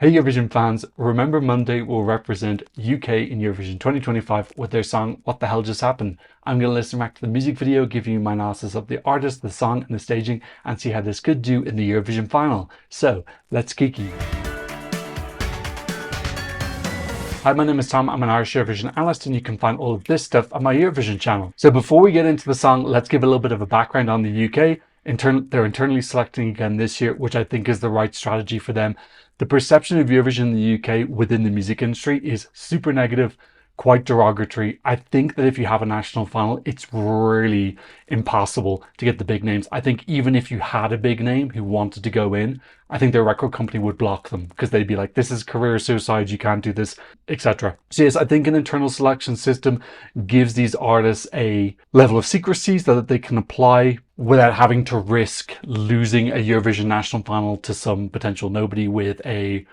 Hey Eurovision fans, remember Monday will represent UK in Eurovision 2025 with their song What the Hell Just Happened. I'm going to listen back to the music video, give you my analysis of the artist, the song and the staging and see how this could do in the Eurovision final. So, let's kiki. Hi, my name is Tom. I'm an Irish Eurovision analyst and you can find all of this stuff on my Eurovision channel. So before we get into the song, let's give a little bit of a background on the UK. They're internally selecting again this year, which I think is the right strategy for them. The perception of Eurovision in the UK within the music industry is super negative, quite derogatory. I think that if you have a national final, it's really impossible to get the big names. I think even if you had a big name who wanted to go in, I think their record company would block them because they'd be like, this is career suicide, you can't do this, etc. So yes, I think an internal selection system gives these artists a level of secrecy so that they can apply without having to risk losing a Eurovision national final to some potential nobody with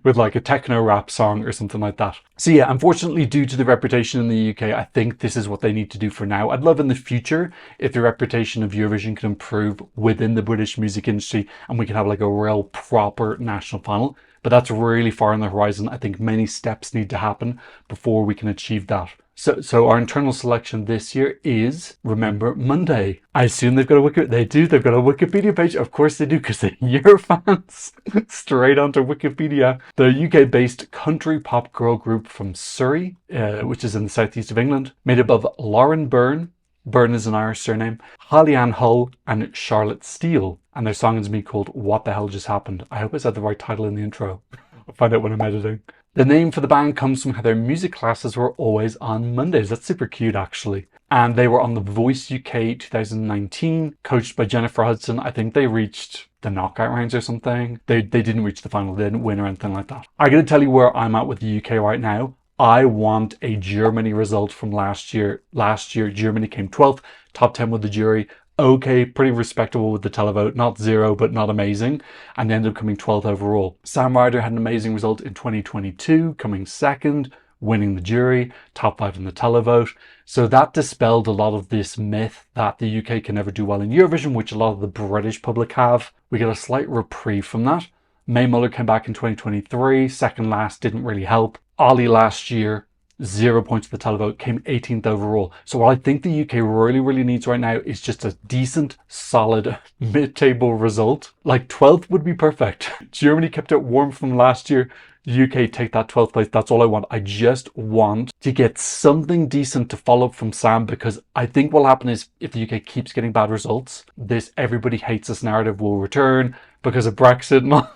like a techno rap song or something like that. So yeah, unfortunately, due to the reputation in the UK, I think this is what they need to do for now. I'd love in the future if the reputation of Eurovision can improve within the British music industry and we can have like a real proper national final. But that's really far on the horizon. I think many steps need to happen before we can achieve that. So our internal selection this year is, remember, Monday. I assume they've got a they've got a Wikipedia page. Of course they do, because they're Eurofans. Straight onto Wikipedia. The UK-based country pop girl group from Surrey, which is in the southeast of England, made up of Lauren Byrne. Byrne is an Irish surname. Holly-Ann Hull and Charlotte Steele. And their song is me called What the Hell Just Happened. I hope I said the right title in the intro. I'll find out when I'm editing. The name for the band comes from how their music classes were always on Mondays. That's super cute, actually. And they were on The Voice UK 2019, coached by Jennifer Hudson. I think they reached the knockout rounds or something. They didn't reach the final. They didn't win or anything like that. I'm going to tell you where I'm at with the UK right now. I want a Germany result from last year. Last year, Germany came 12th, top 10 with the jury. Okay, pretty respectable with the televote, not zero, but not amazing, and ended up coming 12th overall. Sam Ryder had an amazing result in 2022, coming second, winning the jury, top 5 in the televote. So that dispelled a lot of this myth that the UK can never do well in Eurovision, which a lot of the British public have. We get a slight reprieve from that. Mae Muller came back in 2023, second last, didn't really help. Ollie last year, 0 points for the televote, came 18th overall. So what I think the UK really needs right now is just a decent, solid mid-table result. Like 12th would be perfect. Germany kept it warm from last year. UK take that 12th place. That's all I want. I just want to get something decent to follow up from Sam, because I think what'll happen is if the UK keeps getting bad results, this everybody hates us narrative will return because of Brexit and all.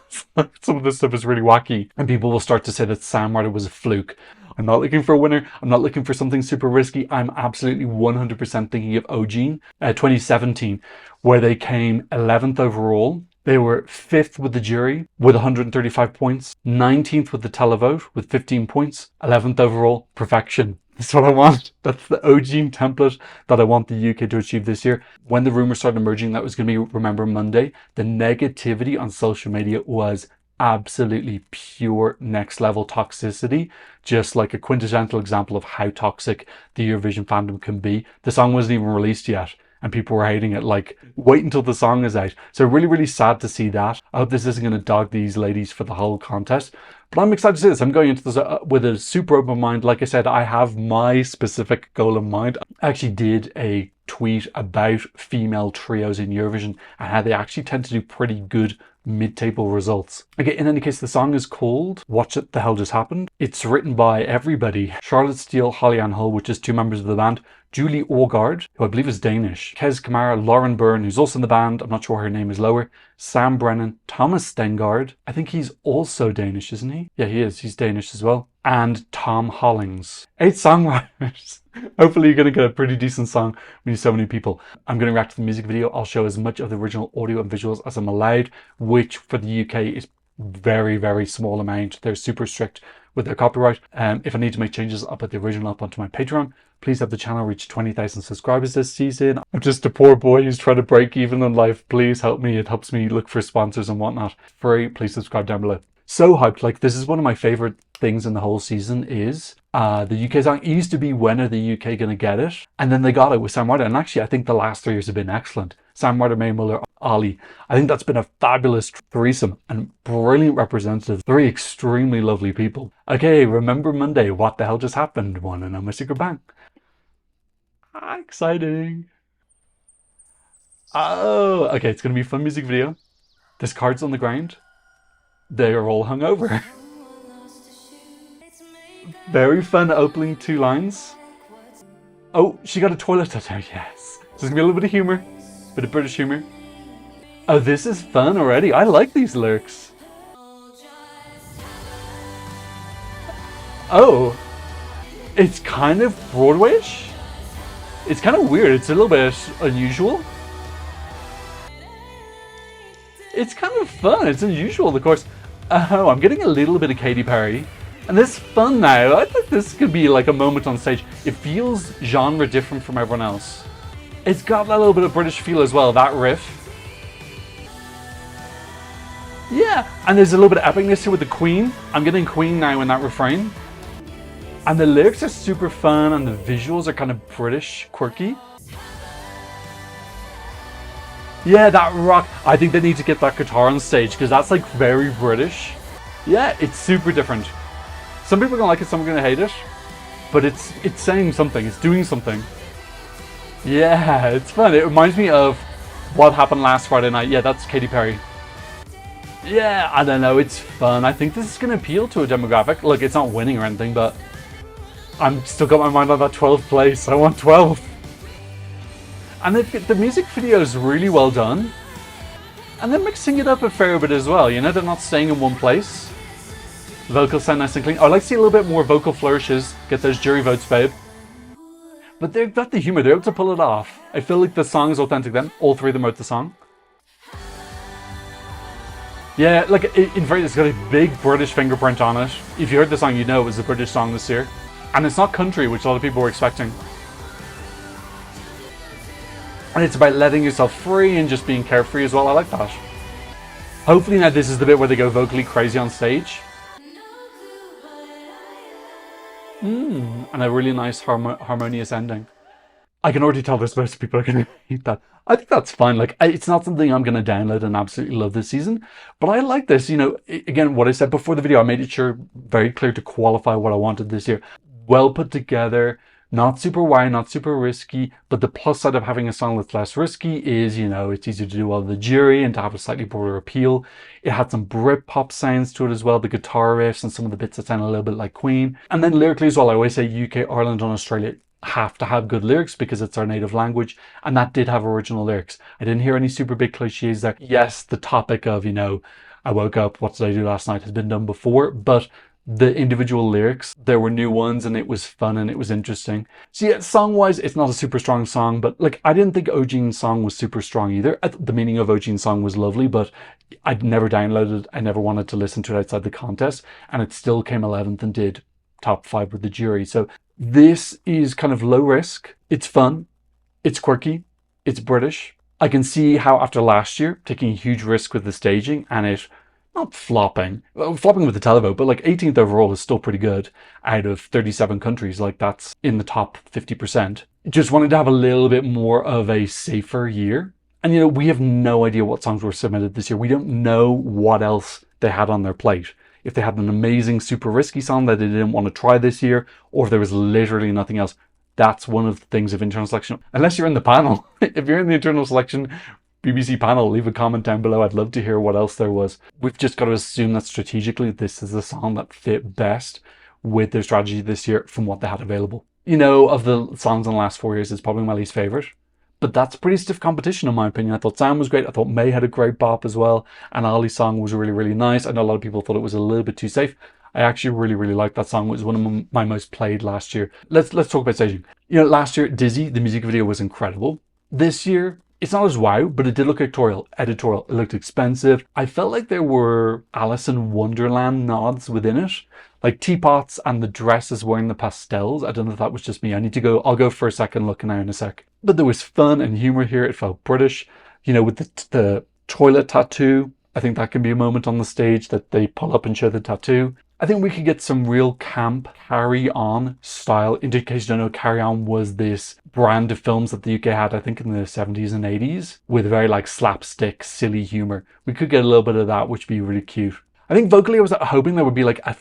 Some of this stuff is really wacky and people will start to say that Sam Ryder was a fluke. I'm not looking for a winner. I'm not looking for something super risky. I'm absolutely 100% thinking of Ogene 2017, where they came 11th overall. They were 5th with the jury with 135 points, 19th with the televote with 15 points, 11th overall, perfection. That's what I want. That's the Ogene template that I want the UK to achieve this year. When the rumors started emerging that was going to be Remember Monday, the negativity on social media was absolutely pure next level toxicity, just like a quintessential example of how toxic the Eurovision fandom can be. The song wasn't even released yet and people were hating it, like, wait until the song is out. So really sad to see that. I hope this isn't going to dog these ladies for the whole contest, but I'm excited to see this. I'm going into this with a super open mind. Like I said, I have my specific goal in mind. I actually did a tweet about female trios in Eurovision and how they actually tend to do pretty good mid-table results. Okay, in any case, the song is called What the Hell Just Happened. It's written by everybody. Charlotte Steele, Holly-Ann Hull, which is 2 members of the band, Julie Aagaard, who I believe is Danish, Kes Kamara, Lauren Byrne, who's also in the band, I'm not sure her name is lower, Sam Brennan, Thomas Stengard, I think he's also Danish, isn't he? Yeah, he is, he's Danish as well, and Tom Hollings. 8 songwriters. Hopefully you're going to get a pretty decent song when you so many people. I'm going to react to the music video. I'll show as much of the original audio and visuals as I'm allowed, which for the UK is very small amount. They're super strict with their copyright. If I need to make changes, I'll put the original up onto my Patreon. Please have the channel reach 20,000 subscribers this season. I'm just a poor boy who's trying to break even in life. Please help me. It helps me look for sponsors and whatnot. Free, please subscribe down below. So hyped. Like, this is one of my favorite things in the whole season is the UK song. It used to be, when are the UK gonna get it? And then they got it with Sam Ryder. And actually, I think the last 3 years have been excellent. Sam Ryder, Mae Muller, Ali. I think that's been a fabulous threesome and brilliant representative. Three extremely lovely people. Okay, remember Monday, what the hell just happened? Wanna know my secret bank? Ah, exciting. Oh, okay, it's gonna be a fun music video. There's cards on the ground. They are all hungover. Very fun opening two lines. Oh, she got a toilet tattoo, yes. So there's gonna be a little bit of humor, bit of British humor. Oh, this is fun already. I like these lyrics. Oh, it's kind of Broadway-ish. It's kind of weird. It's a little bit unusual. It's kind of fun. It's unusual, of course. Oh, I'm getting a little bit of Katy Perry. And this is fun now. I think this could be like a moment on stage. It feels genre different from everyone else. It's got that little bit of British feel as well, that riff. Yeah, and there's a little bit of epicness here with the Queen. I'm getting Queen now in that refrain. And the lyrics are super fun and the visuals are kind of British, quirky. Yeah, that rock. I think they need to get that guitar on stage because that's like very British. Yeah, it's super different. Some people are gonna like it, some are gonna hate it. But it's saying something, it's doing something. Yeah, it's fun. It reminds me of what happened last Friday night. Yeah, that's Katy Perry. Yeah, I don't know, it's fun. I think this is gonna appeal to a demographic. Look, it's not winning or anything, but I'm still got my mind on that 12th place. I want 12. And the music video is really well done. And they're mixing it up a fair bit as well, you know, they're not staying in one place. The vocals sound nice and clean. I'd like to see a little bit more vocal flourishes, get those jury votes, babe. But they've got the humor, they're able to pull it off. I feel like the song is authentic then. All three of them wrote the song. Yeah, like, in fact, it's got a big British fingerprint on it. If you heard the song, you'd know it was a British song this year. And it's not country, which a lot of people were expecting. And it's about letting yourself free and just being carefree as well. I like that. Hopefully now this is the bit where they go vocally crazy on stage. And a really nice harmonious ending. I can already tell there's most people are going to hate that. I think that's fine. Like, it's not something I'm going to download and absolutely love this season. But I like this. You know, again, what I said before the video, I made it sure very clear to qualify what I wanted this year. Well put together. Not super wild, not super risky, but the plus side of having a song that's less risky is, you know, it's easier to do well with the jury and to have a slightly broader appeal. It had some Britpop sounds to it as well, the guitar riffs and some of the bits that sound a little bit like Queen. And then lyrically as well, I always say UK, Ireland and Australia have to have good lyrics because it's our native language, and that did have original lyrics. I didn't hear any super big cliches there. Yes, the topic of, you know, I woke up, what did I do last night has been done before, but the individual lyrics, there were new ones and it was fun and it was interesting. So yeah, song-wise, it's not a super strong song, but like, I didn't think O'Gene's song was super strong either. The meaning of O'Gene's song was lovely, but I'd never downloaded, I never wanted to listen to it outside the contest, and it still came 11th and did top 5 with the jury. So this is kind of low risk. It's fun. It's quirky. It's British. I can see how after last year, taking a huge risk with the staging and it not flopping, well, flopping with the televote, but like 18th overall is still pretty good out of 37 countries. Like, that's in the top 50%. Just wanted to have a little bit more of a safer year. And you know, we have no idea what songs were submitted this year. We don't know what else they had on their plate. If they had an amazing super risky song that they didn't want to try this year, or if there was literally nothing else. That's one of the things of internal selection. Unless you're in the panel. If you're in the internal selection BBC panel, leave a comment down below. I'd love to hear what else there was. We've just got to assume that strategically this is the song that fit best with their strategy this year from what they had available. You know, of the songs in the last 4 years, it's probably my least favourite. But that's pretty stiff competition in my opinion. I thought Sam was great. I thought May had a great bop as well. And Ali's song was really, really nice. I know a lot of people thought it was a little bit too safe. I actually really, really liked that song. It was one of my most played last year. Let's talk about staging. You know, last year, Dizzy, the music video was incredible. This year, it's not as wow, but it did look editorial. It looked expensive. I felt like there were Alice in Wonderland nods within it. Like teapots and the dresses wearing the pastels. I don't know if that was just me. I'll go for a second look now in a sec. But there was fun and humor here. It felt British. You know, with the toilet tattoo. I think that can be a moment on the stage that they pull up and show the tattoo. I think we could get some real camp Carry On style. In case you don't know, Carry On was this brand of films that the UK had, I think in the 70s and 80s, with very like slapstick, silly humor. We could get a little bit of that, which would be really cute. I think vocally I was hoping there would be like a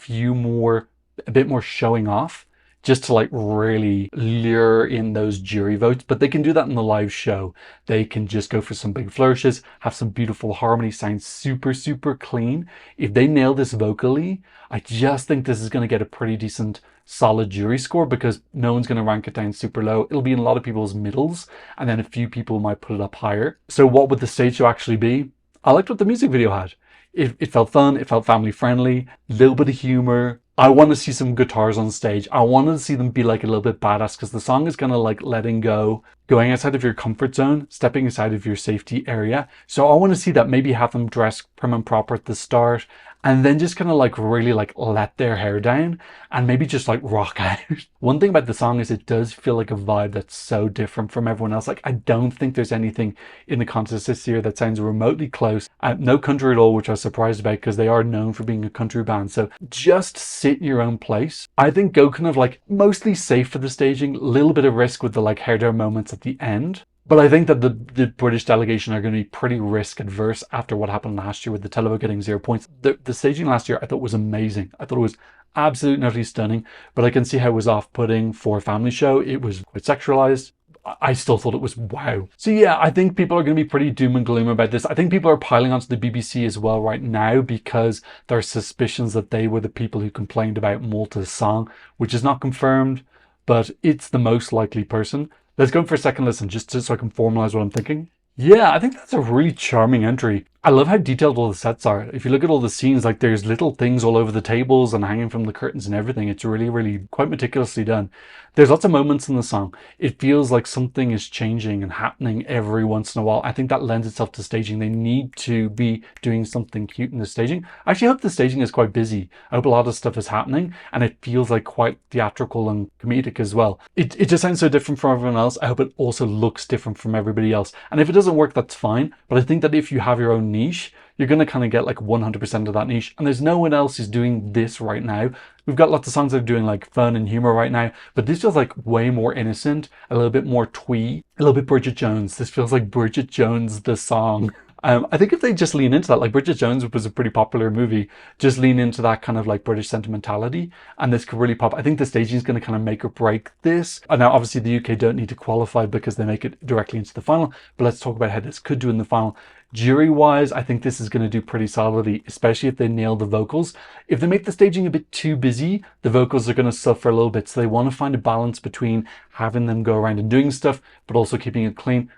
bit more showing off, just to like really lure in those jury votes. But they can do that in the live show. They can just go for some big flourishes, have some beautiful harmony, sound super, super clean. If they nail this vocally, I just think this is going to get a pretty decent, solid jury score, because no one's going to rank it down super low. It'll be in a lot of people's middles, and then a few people might put it up higher. So what would the stage show actually be? I liked what the music video had. It felt fun, it felt family friendly, a little bit of humor. I want to see some guitars on stage. I wanted to see them be like a little bit badass, because the song is kind of like letting go, going outside of your comfort zone, stepping aside of your safety area. So I want to see that, maybe have them dress prim and proper at the start, and then just kind of like really like let their hair down and maybe just like rock out. One thing about the song is it does feel like a vibe that's so different from everyone else. Like I don't think there's anything in the contest this year that sounds remotely close. No country at all, which I was surprised about, because they are known for being a country band. So just sit in your own place. I think go kind of like mostly safe for the staging, a little bit of risk with the like hair down moments at the end. But I think that the British delegation are going to be pretty risk adverse after what happened last year with the televote getting 0 points. The staging last year I thought was amazing. I thought it was absolutely utterly stunning, but I can see how it was off-putting for a family show. It was quite sexualized. I still thought it was wow. So yeah, I think people are going to be pretty doom and gloom about this. I think people are piling onto the BBC as well right now, because there are suspicions that they were the people who complained about Malta's song, which is not confirmed, but it's the most likely person. Let's go for a second listen, just so I can formalize what I'm thinking. Yeah, I think that's a really charming entry. I love how detailed all the sets are. If you look at all the scenes, like there's little things all over the tables and hanging from the curtains and everything. It's really, really quite meticulously done. There's lots of moments in the song. It feels like something is changing and happening every once in a while. I think that lends itself to staging. They need to be doing something cute in the staging. I actually hope the staging is quite busy. I hope a lot of stuff is happening, and it feels like quite theatrical and comedic as well. It just sounds so different from everyone else. I hope it also looks different from everybody else. And if it doesn't work, that's fine. But I think that if you have your own niche, you're going to kind of get like 100% of that niche. And there's no one else who's doing this right now. We've got lots of songs that are doing like fun and humor right now, but this feels like way more innocent, a little bit more twee, a little bit Bridget Jones. This feels like Bridget Jones, the song. I think if they just lean into that, like Bridget Jones was a pretty popular movie, just lean into that kind of like British sentimentality, and this could really pop. I think the staging is going to kind of make or break this. And now obviously the UK don't need to qualify because they make it directly into the final, but let's talk about how this could do in the final. Jury wise, I think this is going to do pretty solidly, especially if they nail the vocals. If they make the staging a bit too busy, the vocals are going to suffer a little bit. So they want to find a balance between having them go around and doing stuff, but also keeping it clean.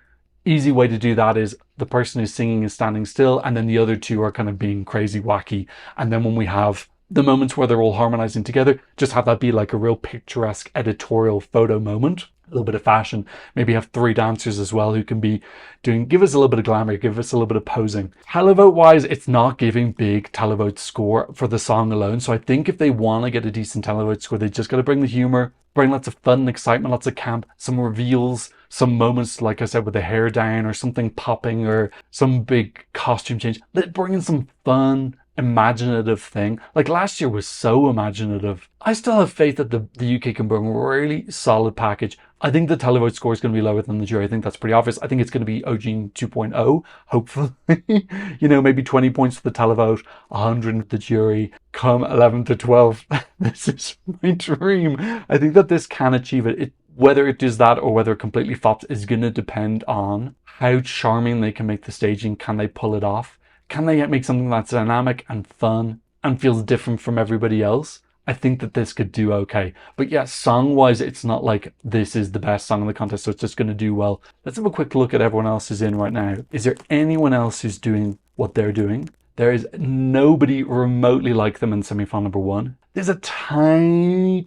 Easy way to do that is the person who's singing is standing still, and then the other two are kind of being crazy wacky. And then when we have the moments where they're all harmonizing together, just have that be like a real picturesque editorial photo moment. A little bit of fashion. Maybe have 3 dancers as well who can be doing, give us a little bit of glamour, give us a little bit of posing. Televote wise, it's not giving big televote score for the song alone. So I think if they want to get a decent televote score, they just got to bring the humor, bring lots of fun and excitement, lots of camp, some reveals, some moments, like I said, with the hair down or something popping or some big costume change. Let bring in some fun, imaginative thing. Like last year was so imaginative. I still have faith that the UK can bring a really solid package. I think the televote score is going to be lower than the jury. I think that's pretty obvious. I think it's going to be OG 2.0, hopefully. You know, maybe 20 points for the televote, 100 for the jury, come 11 to 12. This is my dream. I think that this can achieve it. Whether it does that or whether it completely flops is going to depend on how charming they can make the staging. Can they pull it off? Can they make something that's dynamic and fun and feels different from everybody else? I think that this could do okay. But yeah, song-wise, it's not like this is the best song in the contest, so it's just going to do well. Let's have a quick look at everyone else who's in right now. Is there anyone else who's doing what they're doing? There is nobody remotely like them in semi-final number 1. There's a teeny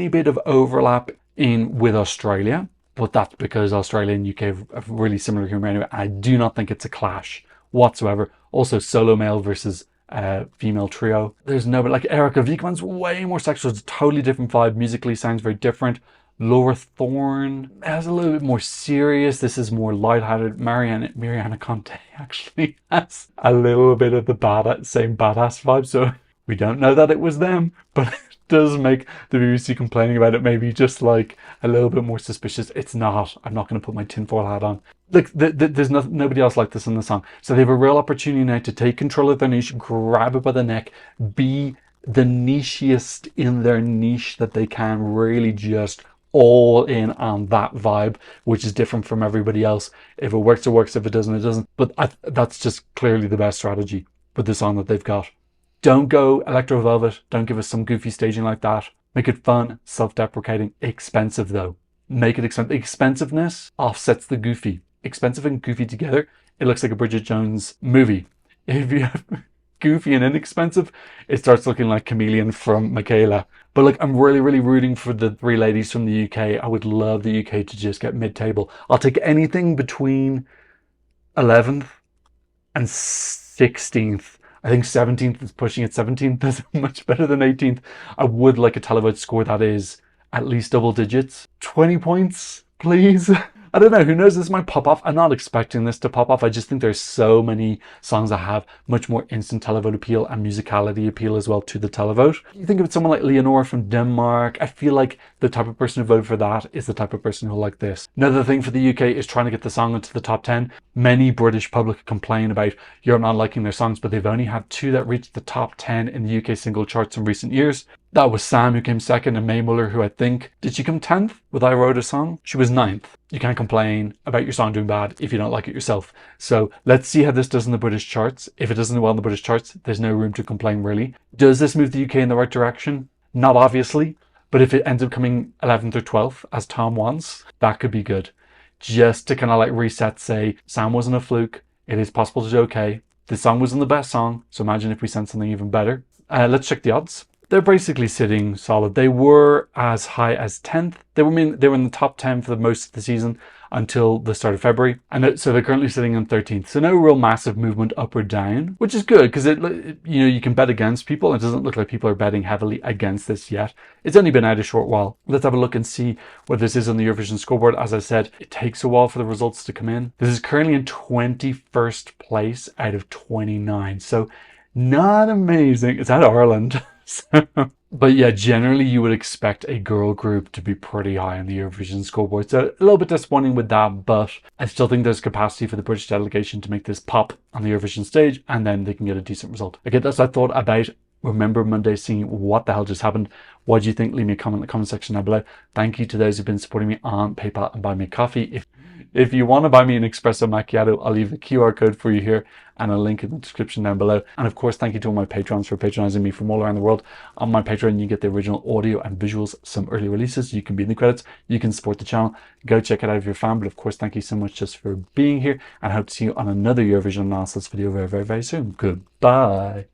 bit of overlap with Australia, but that's because Australia and UK have really similar humor anyway. I do not think it's a clash whatsoever. Also, solo male versus female trio. There's no, but like Erica Viekman's way more sexual. It's a totally different vibe. Musically sounds very different. Laura Thorne has a little bit more serious. This is more lighthearted. Mariana Conte actually has a little bit of the same badass vibe. So We don't know that it was them, but it does make the BBC complaining about it maybe just like a little bit more suspicious. It's not. I'm not going to put my tinfoil hat on. Like, there's nobody else like this in the song. So they have a real opportunity now to take control of their niche, grab it by the neck, be the nichiest in their niche that they can, really just all in on that vibe, which is different from everybody else. If it works, it works. If it doesn't, it doesn't. But that's just clearly the best strategy with the song that they've got. Don't go electro velvet. Don't give us some goofy staging like that. Make it fun, self-deprecating, expensive though. Make it expensive. Expensiveness offsets the goofy. Expensive and goofy together, it looks like a Bridget Jones movie. If you have goofy and inexpensive, it starts looking like Chameleon from Michaela. But like, I'm really, really rooting for the three ladies from the UK. I would love the UK to just get mid-table. I'll take anything between 11th and 16th. I think 17th is pushing it. 17th is much better than 18th. I would like a televote score that is at least double digits. 20 points, please. I don't know, who knows, this might pop off. I'm not expecting this to pop off. I just think there's so many songs that have much more instant televote appeal and musicality appeal as well to the televote. You think of someone like Leonore from Denmark, I feel like the type of person who voted for that is the type of person who'll like this. Another thing for the UK is trying to get the song into the top 10. Many British public complain about Europe not liking their songs, but they've only had 2 that reached the top 10 in the UK single charts in recent years. That was Sam, who came 2nd, and Mae Muller, who I think, did she come 10th with I Wrote a Song? She was 9th. You can't complain about your song doing bad if you don't like it yourself. So let's see how this does in the British charts. If it doesn't do well in the British charts, there's no room to complain really. Does this move the UK in the right direction? Not obviously, but if it ends up coming 11th or 12th, as Tom wants, that could be good. Just to kind of like reset, say, Sam wasn't a fluke. It is possible to do okay. The song wasn't the best song, so imagine if we sent something even better. Let's check the odds. They're basically sitting solid. They were as high as 10th. They were in the top 10 for the most of the season until the start of February. And so they're currently sitting on 13th. So no real massive movement up or down, which is good because you can bet against people. It doesn't look like people are betting heavily against this yet. It's only been out a short while. Let's have a look and see what this is on the Eurovision scoreboard. As I said, it takes a while for the results to come in. This is currently in 21st place out of 29. So not amazing. It's out of Ireland. But yeah, generally you would expect a girl group to be pretty high on the Eurovision scoreboard. So a little bit disappointing with that, but I still think there's capacity for the British delegation to make this pop on the Eurovision stage, and then they can get a decent result. Okay, that's what I thought about Remember Monday, seeing what the hell just happened. What do you think? Leave me a comment in the comment section down below. Thank you to those who've been supporting me on PayPal and Buy Me a Coffee. If you want to buy me an espresso macchiato, I'll leave the QR code for you here and a link in the description down below. And of course, thank you to all my patrons for patronizing me from all around the world. On my Patreon, you get the original audio and visuals, some early releases. You can be in the credits. You can support the channel. Go check it out if you're a fan. But of course, thank you so much just for being here, and I hope to see you on another Eurovision analysis video very, very, very soon. Goodbye.